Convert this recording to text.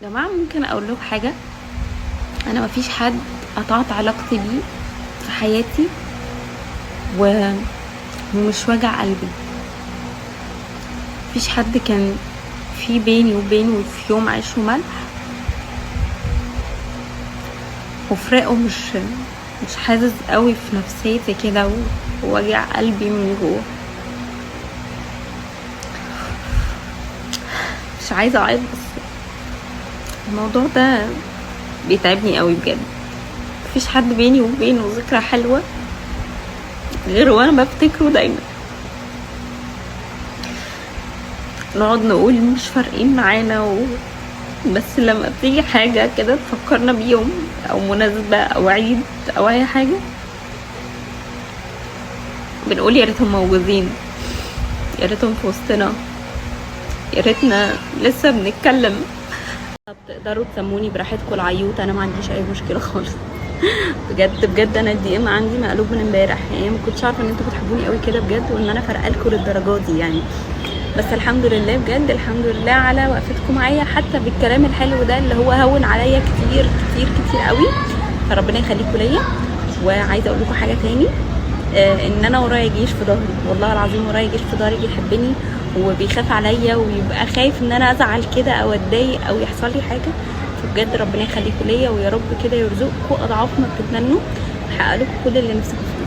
يا جماعه ممكن اقول لكم حاجه؟ انا مفيش حد قطعت علاقتي بيه في حياتي ومش وجع قلبي. مفيش حد كان في بيني وبينه في يوم عيش وملح وفراقه مش حاسس قوي في نفسيتي كده ووجع قلبي من جوه. مش عايزه اعيط بس الموضوع ده بيتعبني قوي بجد. مفيش حد بيني وبينه ذكرى حلوه غير وانا بفتكره دايما. نقعد نقول مش فارقين معانا بس لما بتيجي حاجه كده تفكرنا بيهم او مناسبه او عيد او اي حاجه بنقول يا ريتهم موجودين، يا ريتهم في وسطنا، يا ريتنا لسه بنتكلم. تقدروا تسموني براحتكم العيوط، انا ما عنديش اي مشكله خالص. بجد بجد انا الدي ام عندي مقلوب من امبارح، يعني ما كنتش عارفه ان انتوا بتحبوني قوي كده بجد وان انا فارقه لكم للدرجه دي يعني. بس الحمد لله بجد، الحمد لله على وقفتكم معايا حتى بالكلام الحلو ده اللي هو هون عليا كتير كتير كتير قوي، فربنا يخليكم ليا. وعايزه اقول لكم حاجه تاني، ان انا ورايا جيش في ظهري، والله العظيم ورايا جيش في ظهري بيحبني وبيخاف عليا ويبقى خايف ان انا ازعل كده او اتضايق او يحصل لي حاجه. فبجد ربنا يخليكم ليا ويا رب كده يرزقكم اضعاف ما بتتمنوا ويحقق لكم كل اللي نفسكم فيه.